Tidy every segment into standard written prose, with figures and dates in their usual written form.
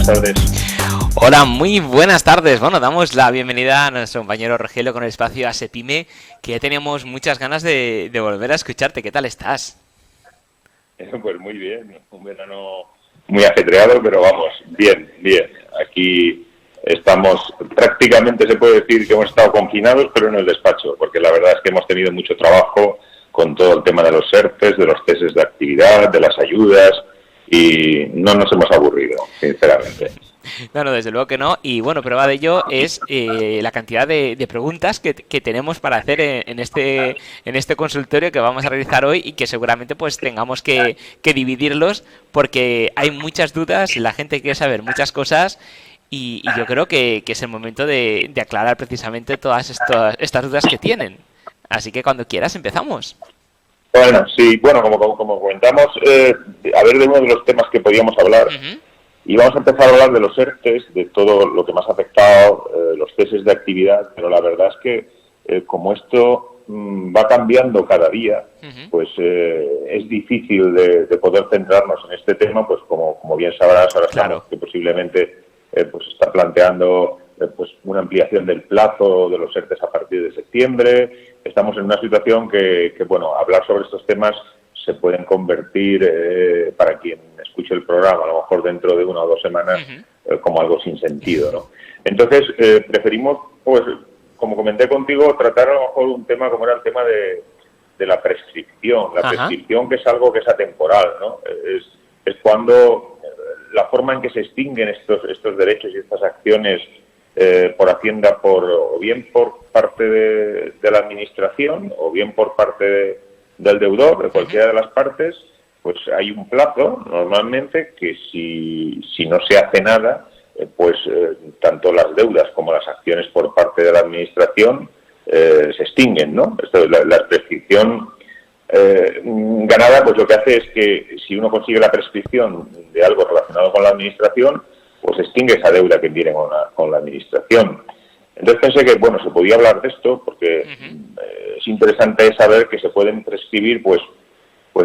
tardes. Hola, muy buenas tardes. Bueno, damos la bienvenida a nuestro compañero Rogelio con el espacio ASEPYME, que ya teníamos muchas ganas de volver a escucharte. ¿Qué tal estás? Pues muy bien, un verano muy ajetreado, pero vamos, bien. Aquí estamos, prácticamente se puede decir que hemos estado confinados, pero en el despacho, porque la verdad es que hemos tenido mucho trabajo con todo el tema de los ERTEs, de los ceses de actividad, de las ayudas, y no nos hemos aburrido, sinceramente. No, desde luego que no. Y bueno, prueba de ello es la cantidad de preguntas que tenemos para hacer en este consultorio que vamos a realizar hoy y que seguramente pues tengamos que dividirlos porque hay muchas dudas, la gente quiere saber muchas cosas y yo creo que es el momento de aclarar precisamente todas estas dudas que tienen. Así que cuando quieras empezamos. Bueno, sí, como comentamos, a ver de uno de los temas que podíamos hablar. Y vamos a empezar a hablar de los ERTEs, de todo lo que más ha afectado, los ceses de actividad, pero la verdad es que como esto va cambiando cada día, pues es difícil de poder centrarnos en este tema, pues como bien sabrás, ahora estamos que posiblemente pues está planteando pues una ampliación del plazo de los ERTEs a partir de septiembre. Estamos en una situación que bueno, hablar sobre estos temas se pueden convertir, para quien escuche el programa, a lo mejor dentro de 1 o 2 semanas, como algo sin sentido, ¿no? Entonces, preferimos, pues, como comenté contigo, tratar a lo mejor un tema como era el tema de la prescripción. La prescripción, que es algo que es atemporal, ¿no? Es cuando la forma en que se extinguen estos derechos y estas acciones por Hacienda, o bien por parte de la Administración, o bien por parte del deudor, de cualquiera de las partes, pues hay un plazo, normalmente, que si no se hace nada, pues tanto las deudas como las acciones por parte de la Administración se extinguen, ¿no? La prescripción ganada, pues lo que hace es que si uno consigue la prescripción de algo relacionado con la Administración, pues extingue esa deuda que tiene con la Administración. Entonces pensé que, bueno, se podía hablar de esto porque es interesante saber que se pueden prescribir pues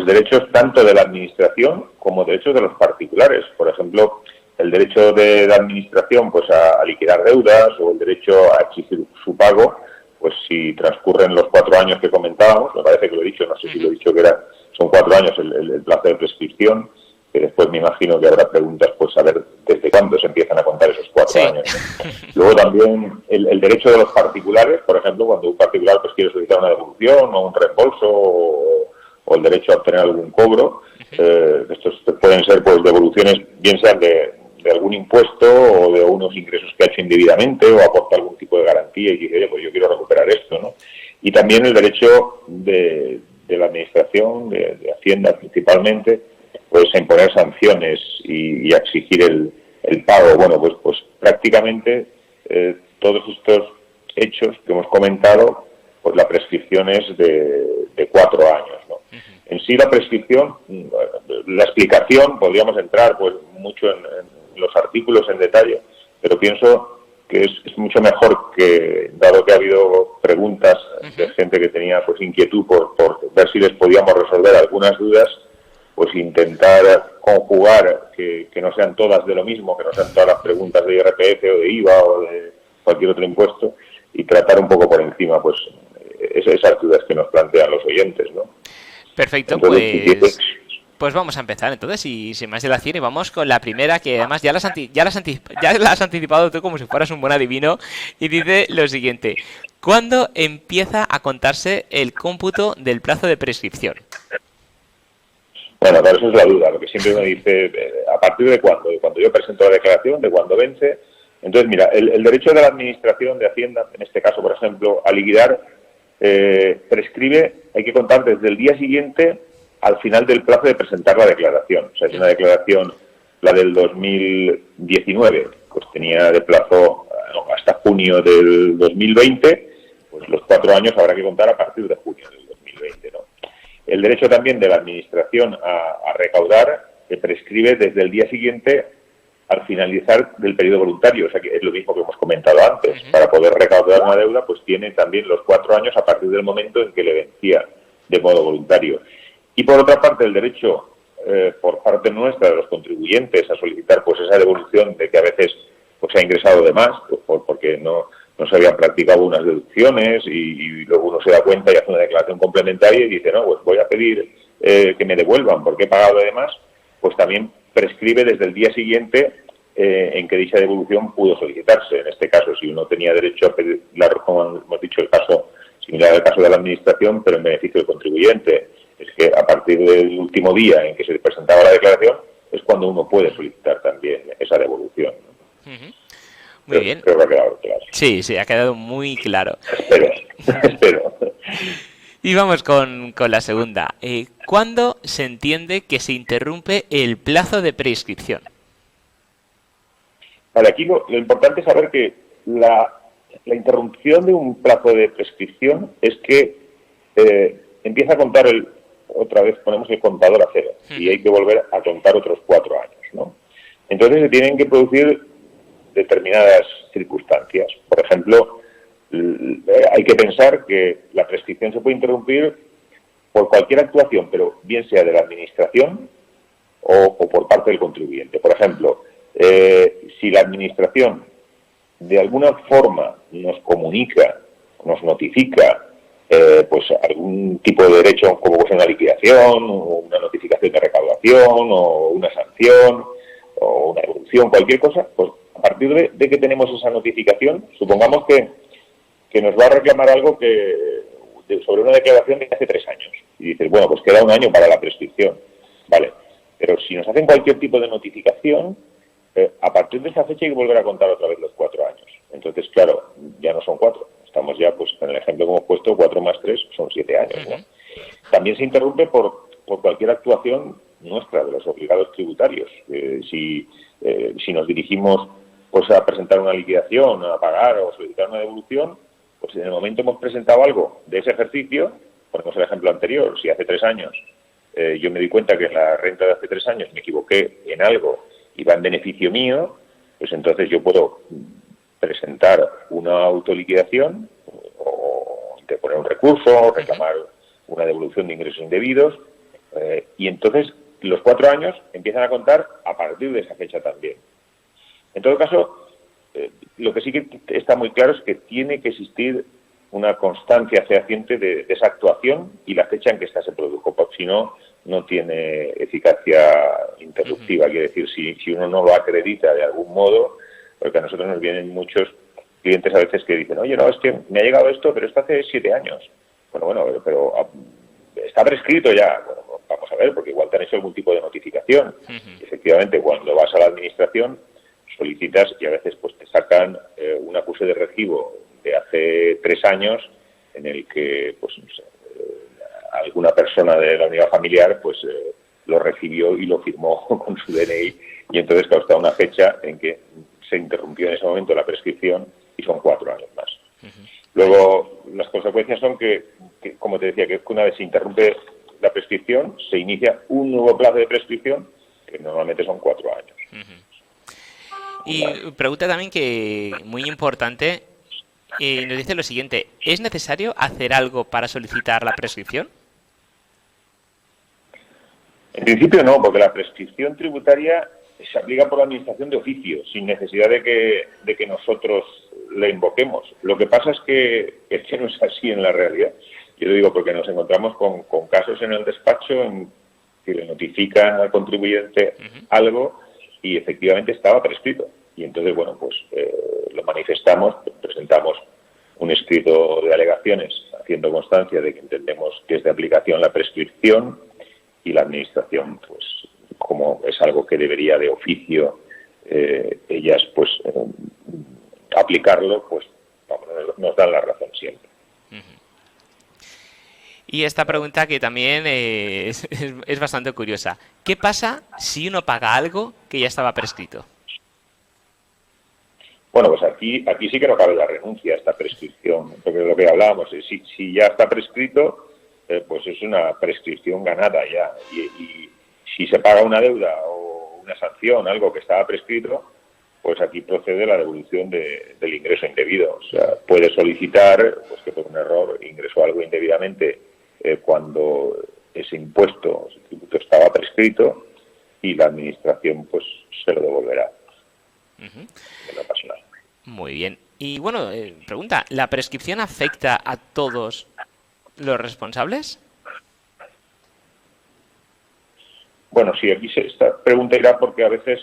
derechos tanto de la Administración como derechos de los particulares. Por ejemplo, el derecho de la Administración pues a liquidar deudas, o el derecho a exigir su pago, pues si transcurren los 4 años que comentábamos, me parece que lo he dicho, no sé si lo he dicho, que son 4 años el plazo de prescripción, que después me imagino que habrá preguntas, pues a ver desde cuándo se empiezan a contar esos 4 años, ¿no? Luego también el derecho de los particulares, por ejemplo, cuando un particular pues quiere solicitar una devolución o un reembolso o el derecho a obtener algún cobro. Estos pueden ser pues devoluciones, bien sean de algún impuesto o de unos ingresos que ha hecho indebidamente, o aporta algún tipo de garantía y dice, oye, pues yo quiero recuperar esto, ¿no? Y también el derecho de la Administración, de Hacienda principalmente, pues a imponer sanciones y a exigir el pago. Bueno, pues prácticamente todos estos hechos que hemos comentado, pues la prescripción es de 4 años, ¿no? En sí la prescripción, la explicación, podríamos entrar pues mucho en los artículos en detalle, pero pienso que es mucho mejor que, dado que ha habido preguntas de gente que tenía pues inquietud por ver si les podíamos resolver algunas dudas, pues intentar conjugar que no sean todas de lo mismo, que no sean todas las preguntas de IRPF o de IVA o de cualquier otro impuesto, y tratar un poco por encima pues esas dudas que nos plantean los oyentes, ¿no? Perfecto. Entonces, pues vamos a empezar entonces, y sin más dilación, y vamos con la primera, que además ya la has anticipado tú como si fueras un buen adivino, y dice lo siguiente: ¿cuándo empieza a contarse el cómputo del plazo de prescripción? Bueno, claro, eso es la duda, lo que siempre uno dice, ¿a partir de cuándo? De cuando yo presento la declaración, de cuándo vence. Entonces, mira, el derecho de la Administración de Hacienda, en este caso, por ejemplo, a liquidar, prescribe, hay que contar desde el día siguiente al final del plazo de presentar la declaración. O sea, es una declaración, la del 2019, pues tenía de plazo hasta junio del 2020, pues los 4 años habrá que contar a partir de junio del 2020, ¿no? El derecho también de la Administración a recaudar prescribe desde el día siguiente al finalizar del periodo voluntario. O sea, que es lo mismo que hemos comentado antes. Para poder recaudar una deuda, pues tiene también los 4 años a partir del momento en que le vencía de modo voluntario. Y por otra parte, el derecho por parte nuestra, de los contribuyentes, a solicitar pues esa devolución de que a veces pues se ha ingresado de más, pues, porque no se habían practicado unas deducciones y luego uno se da cuenta y hace una declaración complementaria y dice, no, pues voy a pedir que me devuelvan porque he pagado de más, pues también prescribe desde el día siguiente en que dicha devolución pudo solicitarse. En este caso, si uno tenía derecho a pedir, como hemos dicho, el caso similar al caso de la Administración, pero en beneficio del contribuyente, es que a partir del último día en que se presentaba la declaración es cuando uno puede solicitar también esa devolución, ¿no? Muy bien. Creo que ha quedado claro. Sí, ha quedado muy claro. Espero. Y vamos con la segunda. ¿Cuándo se entiende que se interrumpe el plazo de prescripción? Vale, aquí lo importante es saber que la interrupción de un plazo de prescripción es que empieza a contar otra vez ponemos el contador a cero y hay que volver a contar otros 4 años, ¿no? Entonces se tienen que producir determinadas circunstancias. Por ejemplo, hay que pensar que la prescripción se puede interrumpir por cualquier actuación, pero bien sea de la Administración o por parte del contribuyente. Por ejemplo, si la Administración de alguna forma nos comunica, nos notifica pues algún tipo de derecho, como pues una liquidación, o una notificación de recaudación, o una sanción, o una devolución, cualquier cosa, pues a partir de que tenemos esa notificación, supongamos que nos va a reclamar algo sobre una declaración de hace 3 años. Y dices, bueno, pues queda 1 año para la prescripción. Vale, pero si nos hacen cualquier tipo de notificación, a partir de esa fecha hay que volver a contar otra vez los 4 años. Entonces, claro, ya no son 4. Estamos ya, pues en el ejemplo que hemos puesto, 4 más 3 son 7 años, ¿no? También se interrumpe por cualquier actuación nuestra, de los obligados tributarios. Si nos dirigimos pues a presentar una liquidación, a pagar o solicitar una devolución, pues en el momento hemos presentado algo de ese ejercicio, ponemos el ejemplo anterior, si hace 3 años yo me di cuenta que en la renta de hace 3 años me equivoqué en algo y va en beneficio mío, pues entonces yo puedo presentar una autoliquidación o interponer un recurso, o reclamar una devolución de ingresos indebidos, y entonces los 4 años empiezan a contar a partir de esa fecha también. En todo caso, lo que sí que está muy claro es que tiene que existir una constancia fehaciente de esa actuación y la fecha en que ésta se produjo, porque si no, no tiene eficacia interruptiva. Quiere decir, si uno no lo acredita de algún modo, porque a nosotros nos vienen muchos clientes a veces que dicen, oye, no, es que me ha llegado esto, pero esto hace 7 años. Bueno, pero está prescrito ya. Bueno, vamos a ver, porque igual te han hecho algún tipo de notificación. Efectivamente, cuando vas a la Administración, solicitas y a veces pues te sacan un acuse de recibo de hace 3 años en el que pues no sé, alguna persona de la unidad familiar pues lo recibió y lo firmó con su DNI y entonces claro, está una fecha en que se interrumpió en ese momento la prescripción y son 4 años más. Luego, las consecuencias son que, como te decía, que una vez se interrumpe la prescripción, se inicia un nuevo plazo de prescripción, que normalmente son 4 años. Y pregunta también que, muy importante, nos dice lo siguiente, ¿es necesario hacer algo para solicitar la prescripción? En principio no, porque la prescripción tributaria se aplica por la Administración de oficio, sin necesidad de que nosotros la invoquemos. Lo que pasa es que no es así en la realidad. Yo lo digo porque nos encontramos con casos en el despacho en que le notifican al contribuyente algo y efectivamente estaba prescrito. Y entonces, bueno, pues lo manifestamos, presentamos un escrito de alegaciones haciendo constancia de que entendemos que es de aplicación la prescripción y la Administración, pues como es algo que debería de oficio ellas pues aplicarlo, pues vamos, nos dan la razón siempre. Y esta pregunta que también es bastante curiosa. ¿Qué pasa si uno paga algo que ya estaba prescrito? Bueno, pues aquí sí que no cabe la renuncia a esta prescripción, porque lo que hablábamos, si ya está prescrito, pues es una prescripción ganada ya. Y si se paga una deuda o una sanción, algo que estaba prescrito, pues aquí procede la devolución del ingreso indebido. O sea, puede solicitar pues que por un error ingresó algo indebidamente cuando ese impuesto, ese tributo producto estaba prescrito y la administración pues se lo devolverá. En lo personal. Muy bien. Y bueno, pregunta, ¿la prescripción afecta a todos los responsables? Bueno, sí, aquí esta pregunta irá porque a veces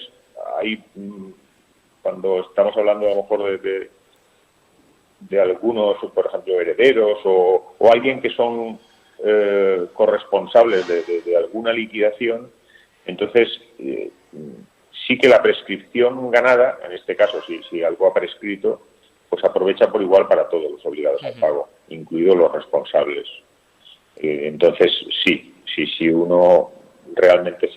hay, cuando estamos hablando a lo mejor de algunos, por ejemplo, herederos o alguien que son corresponsables de alguna liquidación, entonces sí que la prescripción ganada, en este caso si algo ha prescrito, pues aprovecha por igual para todos los obligados al pago, incluidos los responsables. Entonces si uno realmente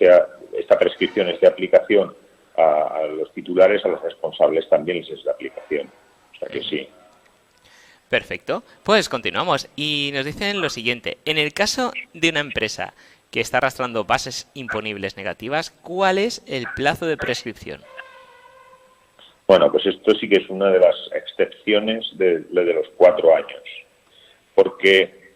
esta prescripción es de aplicación a los titulares, a los responsables también les es de aplicación. O sea que sí. Perfecto. Pues continuamos. Y nos dicen lo siguiente. En el caso de una empresa que está arrastrando bases imponibles negativas, ¿cuál es el plazo de prescripción? Bueno, pues esto sí que es una de las excepciones de los 4 años. Porque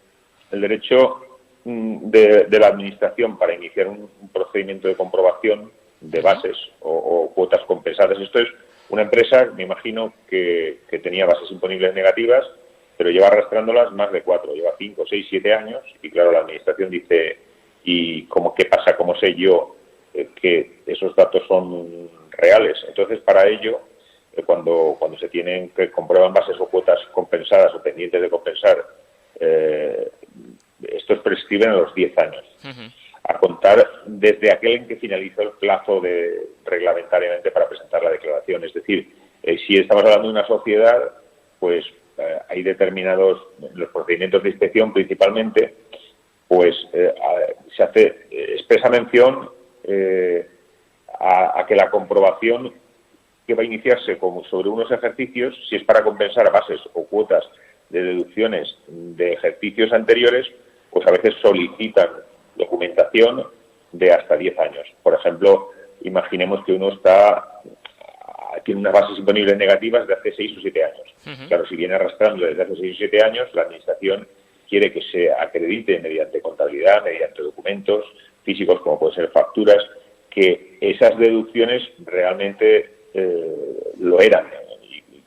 el derecho de la Administración para iniciar un procedimiento de comprobación de bases o cuotas compensadas. Esto es una empresa, me imagino, que tenía bases imponibles negativas, pero lleva arrastrándolas más de 4, lleva 5, 6, 7 años, y claro, la Administración dice, ¿y qué pasa? ¿Cómo sé yo que esos datos son reales? Entonces, para ello, cuando se tienen que comprueban bases o cuotas compensadas o pendientes de compensar, estos prescriben a los 10 años, a contar desde aquel en que finalizó el plazo reglamentariamente para presentar la declaración. Es decir, si estamos hablando de una sociedad, pues hay determinados, los procedimientos de inspección principalmente, pues se hace expresa mención a que la comprobación que va a iniciarse sobre unos ejercicios, si es para compensar bases o cuotas de deducciones de ejercicios anteriores, pues a veces solicitan documentación de hasta 10 años. Por ejemplo, imaginemos que uno tiene unas bases imponibles negativas de hace 6 o 7 años. Claro, si viene arrastrando desde hace 6 o 7 años, la Administración quiere que se acredite mediante contabilidad, mediante documentos físicos, como pueden ser facturas, que esas deducciones realmente lo eran,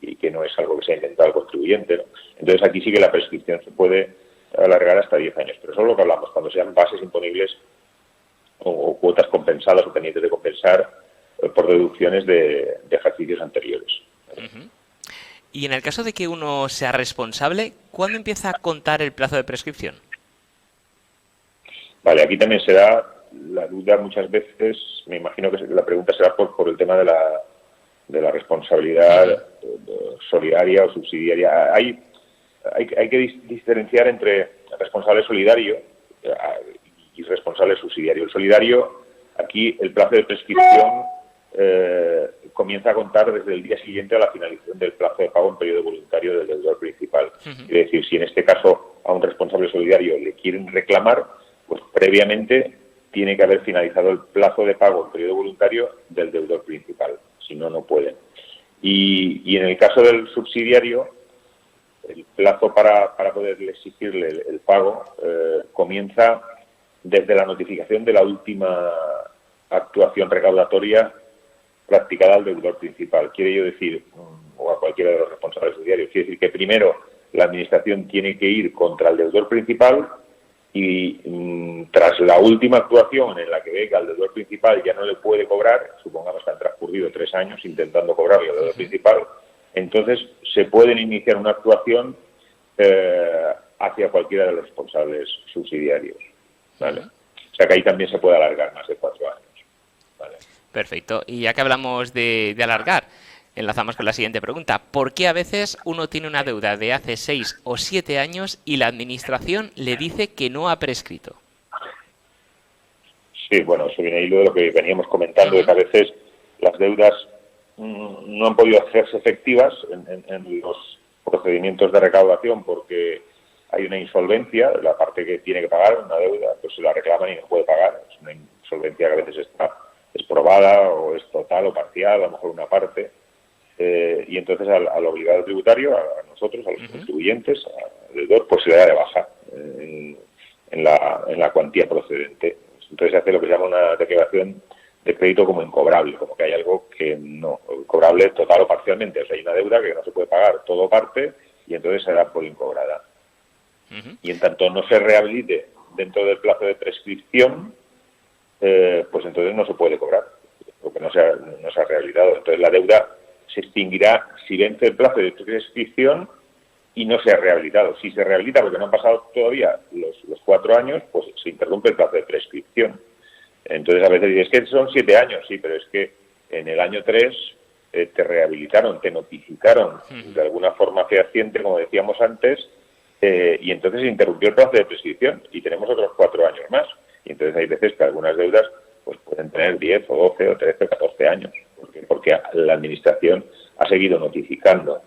y que no es algo que se ha inventado el contribuyente, ¿no? Entonces aquí sí que la prescripción se puede alargar hasta 10 años, pero eso es lo que hablamos, cuando sean bases imponibles o cuotas compensadas o pendientes de compensar por deducciones de ejercicios anteriores. Y en el caso de que uno sea responsable, ¿cuándo empieza a contar el plazo de prescripción? Vale, aquí también se da la duda muchas veces, me imagino que la pregunta será por el tema de la responsabilidad solidaria o subsidiaria. Hay que diferenciar entre responsable solidario y responsable subsidiario. El solidario, aquí el plazo de prescripción comienza a contar desde el día siguiente a la finalización del plazo de pago en periodo voluntario del deudor principal. Es decir, si en este caso a un responsable solidario le quieren reclamar, pues previamente tiene que haber finalizado el plazo de pago en periodo voluntario del deudor principal. Si no, no pueden. Y en el caso del subsidiario, el plazo para poder exigirle el pago comienza desde la notificación de la última actuación recaudatoria practicada al deudor principal. Quiere yo decir, o a cualquiera de los responsables subsidiarios, quiere decir que primero la Administración tiene que ir contra el deudor principal y tras la última actuación en la que ve que al deudor principal ya no le puede cobrar, supongamos que han transcurrido 3 años intentando cobrarle al deudor principal, entonces se pueden iniciar una actuación hacia cualquiera de los responsables subsidiarios, ¿vale? O sea que ahí también se puede alargar más de 4 años, ¿vale? Perfecto. Y ya que hablamos de alargar, enlazamos con la siguiente pregunta. ¿Por qué a veces uno tiene una deuda de hace 6 o 7 años y la Administración le dice que no ha prescrito? Sí, bueno, eso viene ahí de lo que veníamos comentando, de que a veces las deudas no han podido hacerse efectivas en los procedimientos de recaudación porque hay una insolvencia, la parte que tiene que pagar una deuda, pues se la reclaman y no puede pagar. Es una insolvencia que a veces es probada o es total o parcial, a lo mejor una parte. Y entonces al obligado tributario, a nosotros, a los contribuyentes, al deudor, pues se le da de baja en la cuantía procedente. entonces se hace lo que se llama una declaración de crédito como incobrable, como que hay algo que no, cobrable total o parcialmente. O sea, hay una deuda que no se puede pagar todo o parte y entonces se da por incobrada. Y en tanto no se rehabilite dentro del plazo de prescripción, pues entonces no se puede cobrar, porque no se ha rehabilitado. Entonces la deuda se extinguirá si vence el plazo de prescripción y no se ha rehabilitado. Si se rehabilita porque no han pasado todavía los 4 años, pues se interrumpe el plazo de prescripción. Entonces a veces dices que son 7 años, sí, pero es que en el año 3 te rehabilitaron, te notificaron de alguna forma fehaciente, como decíamos antes, y entonces se interrumpió el plazo de prescripción y tenemos otros 4 años más. Y entonces hay veces que algunas deudas pues pueden tener 10 o 12 o 13 o 14 años, porque la administración ha seguido notificando,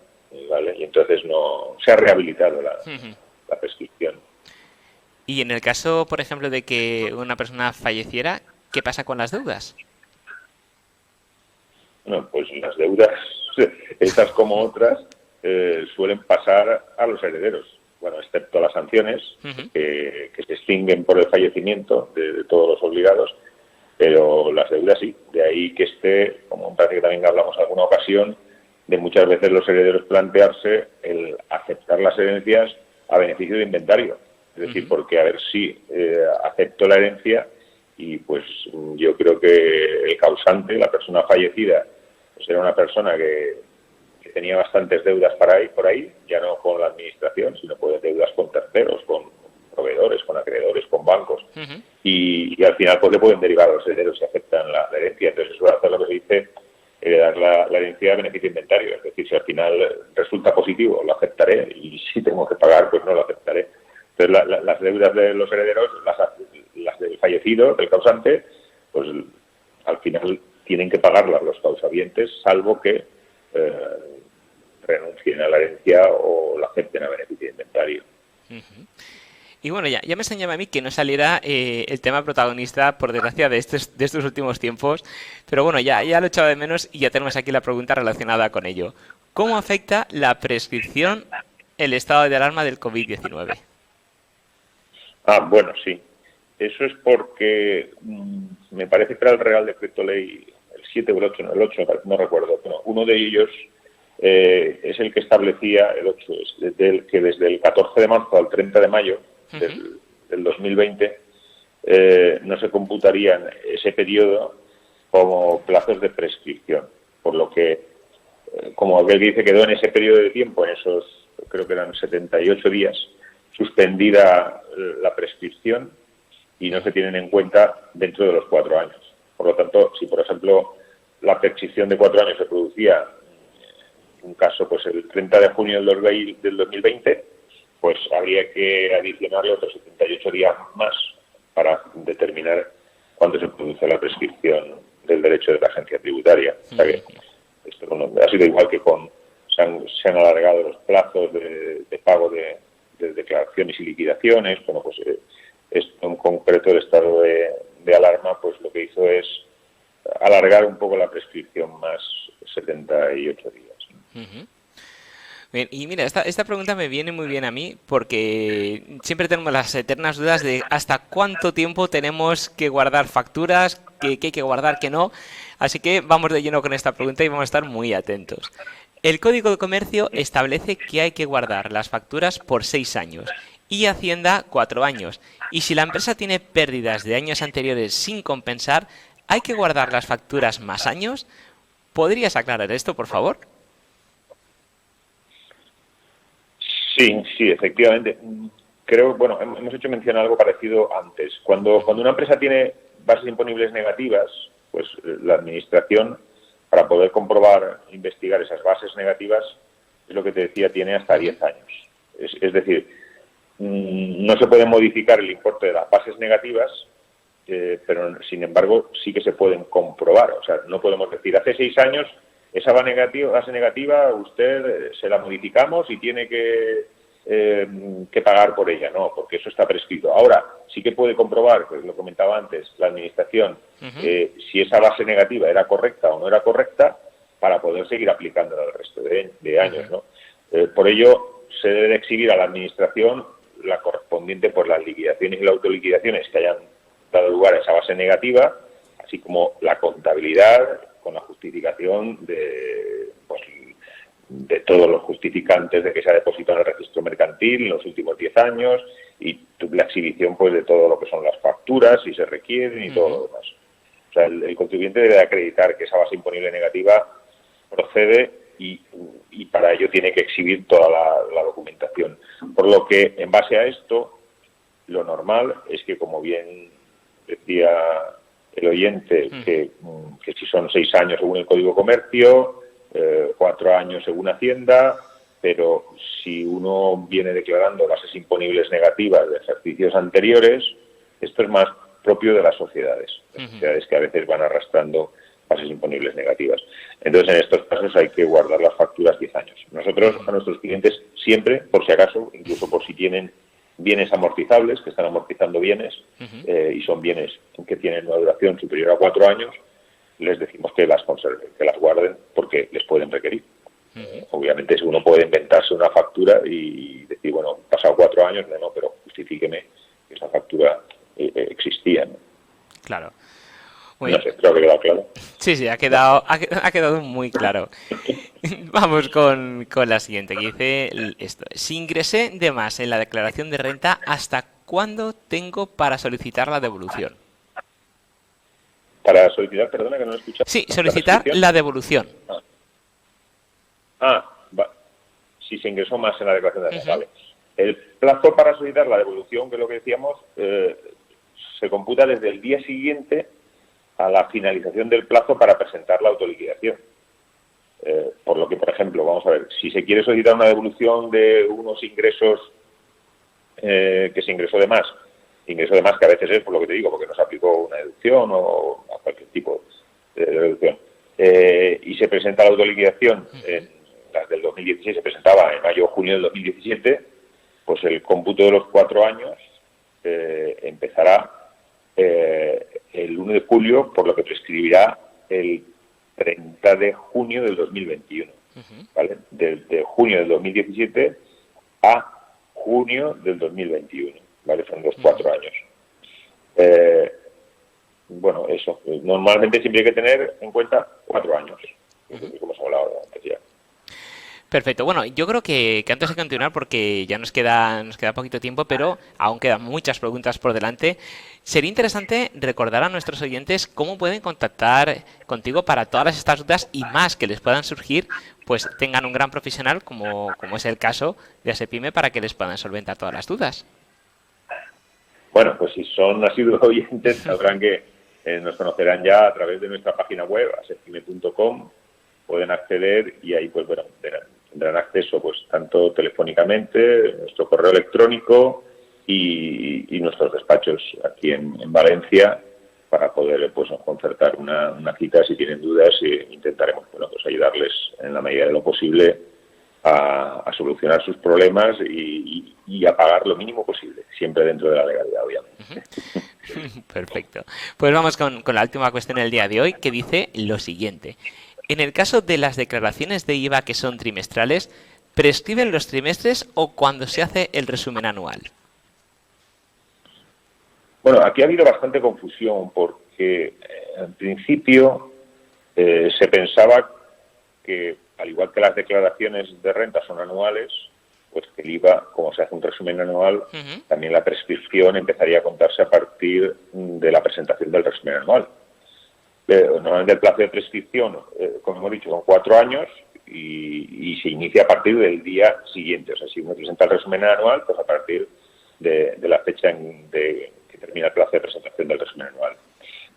¿vale? Y entonces no se ha rehabilitado la prescripción. Y en el caso, por ejemplo, de que una persona falleciera, ¿qué pasa con las deudas? Bueno, pues las deudas, estas como otras, suelen pasar a los herederos. Bueno, excepto las sanciones, que se extinguen por el fallecimiento de todos los obligados, pero las deudas sí. De ahí que esté, como parece que también hablamos en alguna ocasión, de muchas veces los herederos plantearse el aceptar las herencias a beneficio de inventario. Es decir, porque a ver si acepto la herencia y pues yo creo que el causante, la persona fallecida, pues era una persona que tenía bastantes deudas por ahí, ya no con la administración, sino pues deudas con terceros, con proveedores, con acreedores, con bancos. Y al final pues le pueden derivar a los herederos si aceptan la herencia. Entonces eso va a hacer lo que se dice heredar la herencia a beneficio inventario. Es decir, si al final resulta positivo, lo aceptaré, y si tengo que pagar, pues no lo aceptaré. Entonces las deudas de los herederos, las del fallecido, del causante, pues al final tienen que pagarlas los causavientes, salvo que renuncien a la herencia o la acepten a beneficio de inventario. Y bueno, ya me extrañaba a mí que no saliera el tema protagonista, por desgracia, de estos últimos tiempos. Pero bueno, ya lo he echado de menos y ya tenemos aquí la pregunta relacionada con ello. ¿Cómo afecta la prescripción el estado de alarma del COVID-19? Bueno, sí. Eso es porque me parece que era el Real Decreto Ley, el 7 o el 8, no, el 8 no recuerdo, pero uno de ellos es el que establecía, el 8, que desde el 14 de marzo al 30 de mayo del 2020 no se computarían ese periodo como plazos de prescripción, por lo que, como aquel que dice, quedó en ese periodo de tiempo, en esos, creo que eran 78 días, suspendida la prescripción y no se tienen en cuenta dentro de los 4 años. Por lo tanto, si por ejemplo la prescripción de 4 años se producía un caso pues el 30 de junio del 2020, pues habría que adicionarle otros 78 días más para determinar cuándo se produce la prescripción del derecho de la agencia tributaria. O sea que esto ha sido igual que se han alargado los plazos de pago de declaraciones y liquidaciones. Bueno, pues esto en concreto, el estado de alarma, pues lo que hizo es alargar un poco la prescripción más 78 días. Bien, y mira, esta pregunta me viene muy bien a mí porque siempre tenemos las eternas dudas de hasta cuánto tiempo tenemos que guardar facturas, que hay que guardar, que no. Así que vamos de lleno con esta pregunta y vamos a estar muy atentos. El Código de Comercio establece que hay que guardar las facturas por 6 años y Hacienda 4 años. Y si la empresa tiene pérdidas de años anteriores sin compensar, ¿hay que guardar las facturas más años? ¿Podrías aclarar esto, por favor? Sí, efectivamente. Creo, bueno, hemos hecho mención a algo parecido antes. Cuando una empresa tiene bases imponibles negativas, pues la administración, para poder comprobar, investigar esas bases negativas, es lo que te decía, tiene hasta 10 años. Es decir, no se puede modificar el importe de las bases negativas, pero sin embargo sí que se pueden comprobar. O sea, no podemos decir, hace 6 años esa base negativa usted se la modificamos y tiene que pagar por ella. No, porque eso está prescrito. Ahora, sí que puede comprobar, pues lo comentaba antes, la administración, si esa base negativa era correcta o no era correcta, para poder seguir aplicándola el resto de años, ¿no? Por ello, se debe de exhibir a la administración la correspondiente por las liquidaciones y las autoliquidaciones que hayan dado lugar a esa base negativa, así como la contabilidad con la justificación de todos los justificantes de que se ha depositado en el registro mercantil en los últimos 10 años y la exhibición pues de todo lo que son las facturas, si se requieren y todo lo demás. O sea, el contribuyente debe acreditar que esa base imponible negativa procede y para ello tiene que exhibir toda la documentación. Por lo que, en base a esto, lo normal es que, como bien decía el oyente, que si son 6 años según el Código de Comercio, 4 años según Hacienda, pero si uno viene declarando bases imponibles negativas de ejercicios anteriores, esto es más propio de las sociedades que a veces van arrastrando bases imponibles negativas. Entonces, en estos casos hay que guardar las facturas 10 años. Nosotros a nuestros clientes siempre, por si acaso, incluso por si tienen bienes amortizables, que están amortizando bienes, y son bienes que tienen una duración superior a 4 años, les decimos que las conserven, que las guarden, porque les pueden requerir. Obviamente, si uno puede inventarse una factura y decir, bueno, pasado 4 años, no, pero justifíqueme que esa factura existía, ¿no? Claro. No sé, creo que ha quedado claro. Sí, ha quedado muy claro. Vamos con la siguiente, que dice esto. Si ingresé de más en la declaración de renta, ¿hasta cuándo tengo para solicitar la devolución? Para solicitar, perdona que no lo he escuchado. Sí, solicitar la devolución. Si se ingresó más en la declaración de renta, vale. El plazo para solicitar la devolución, que es lo que decíamos, se computa desde el día siguiente a la finalización del plazo para presentar la autoliquidación. Por lo que, por ejemplo, vamos a ver, si se quiere solicitar una devolución de unos ingresos que se ingresó de más que a veces es, por lo que te digo, porque no se aplicó una deducción o a cualquier tipo de deducción, y se presenta la autoliquidación, las del 2016 se presentaba en mayo o junio del 2017, pues el cómputo de los 4 años empezará el 1 de julio, por lo que prescribirá el 30 de junio del 2021, ¿vale? Desde junio del 2017 a junio del 2021, ¿vale? Son los 4 años. Bueno, eso. Normalmente siempre hay que tener en cuenta 4 años, como hemos hablado antes ya. Perfecto. Bueno, yo creo que antes de continuar, porque ya nos queda poquito tiempo, pero aún quedan muchas preguntas por delante, sería interesante recordar a nuestros oyentes cómo pueden contactar contigo para todas estas dudas y más que les puedan surgir, pues tengan un gran profesional, como es el caso de ASEPYME, para que les puedan solventar todas las dudas. Bueno, pues si son asiduos oyentes, sabrán que nos conocerán ya a través de nuestra página web, asepyme.com, pueden acceder y ahí pues bueno, tendrán acceso pues tanto telefónicamente, nuestro correo electrónico y nuestros despachos aquí en Valencia para poder pues concertar una cita si tienen dudas e intentaremos pues ayudarles en la medida de lo posible a solucionar sus problemas y a pagar lo mínimo posible, siempre dentro de la legalidad, obviamente. Perfecto. Pues vamos con la última cuestión del día de hoy, que dice lo siguiente. En el caso de las declaraciones de IVA que son trimestrales, ¿prescriben los trimestres o cuando se hace el resumen anual? Bueno, aquí ha habido bastante confusión porque en principio se pensaba que, al igual que las declaraciones de renta son anuales, pues que el IVA, como se hace un resumen anual, también la prescripción empezaría a contarse a partir de la presentación del resumen anual. Normalmente el plazo de prescripción, como hemos dicho, son 4 años y se inicia a partir del día siguiente. O sea, si uno presenta el resumen anual, pues a partir de la fecha que termina el plazo de presentación del resumen anual.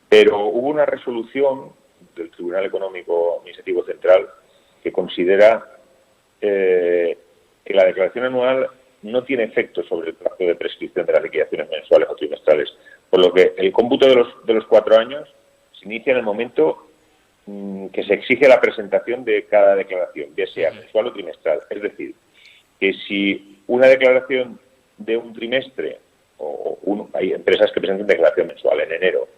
Pero hubo una resolución del Tribunal Económico Administrativo Central que considera que la declaración anual no tiene efecto sobre el plazo de prescripción de las liquidaciones mensuales o trimestrales, por lo que el cómputo de los 4 años se inicia en el momento que se exige la presentación de cada declaración, ya sea mensual o trimestral. Es decir, que si una declaración de un trimestre, hay empresas que presentan declaración mensual en enero,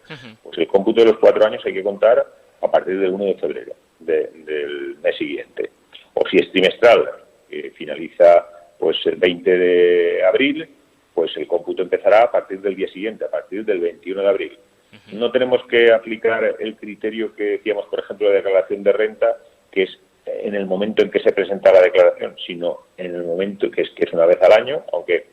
pues el cómputo de los 4 años hay que contar a partir del 1 de febrero del mes siguiente. O si es trimestral, que finaliza pues el 20 de abril, pues el cómputo empezará a partir del día siguiente, a partir del 21 de abril. No tenemos que aplicar el criterio que decíamos, por ejemplo, de declaración de renta, que es en el momento en que se presenta la declaración, sino en el momento que es una vez al año, aunque,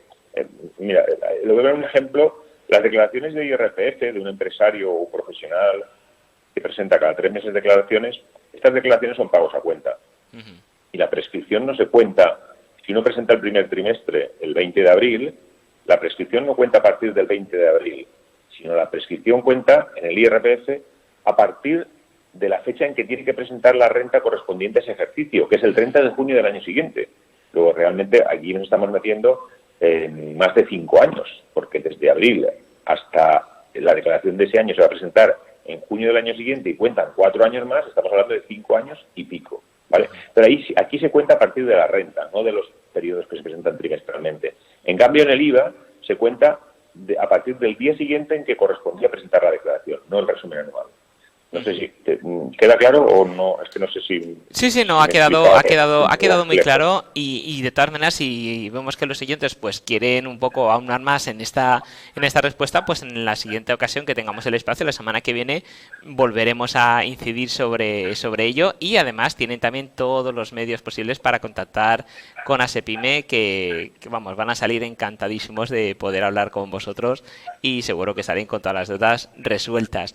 mira, le voy a dar un ejemplo. Las declaraciones de IRPF de un empresario o profesional que presenta cada 3 meses declaraciones, estas declaraciones son pagos a cuenta. Y la prescripción no se cuenta. Si uno presenta el primer trimestre el 20 de abril, la prescripción no cuenta a partir del 20 de abril, sino la prescripción cuenta en el IRPF a partir de la fecha en que tiene que presentar la renta correspondiente a ese ejercicio, que es el 30 de junio del año siguiente. Luego, realmente, aquí nos estamos metiendo en más de 5 años, porque desde abril hasta la declaración de ese año se va a presentar en junio del año siguiente y cuentan 4 años más, estamos hablando de 5 años y pico, ¿vale? Pero aquí se cuenta a partir de la renta, no de los periodos que se presentan trimestralmente. En cambio, en el IVA se cuenta a partir del día siguiente en que correspondía presentar la declaración, no el resumen anual. No sé si queda claro o no, es que no sé si... Sí, no, ha quedado muy claro y de todas maneras, si vemos que los siguientes pues quieren un poco aunar más en esta respuesta, pues en la siguiente ocasión que tengamos el espacio, la semana que viene, volveremos a incidir sobre ello y además tienen también todos los medios posibles para contactar con ASEPYME que vamos, van a salir encantadísimos de poder hablar con vosotros y seguro que salen con todas las dudas resueltas.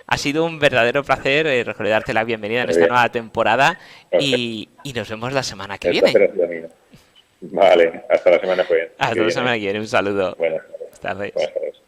Ha sido un verdadero placer darte la bienvenida en esta nueva temporada y nos vemos la semana que viene. Vale, hasta la semana que viene. Hasta la semana que viene, un saludo. Buenas tardes. Buenas tardes.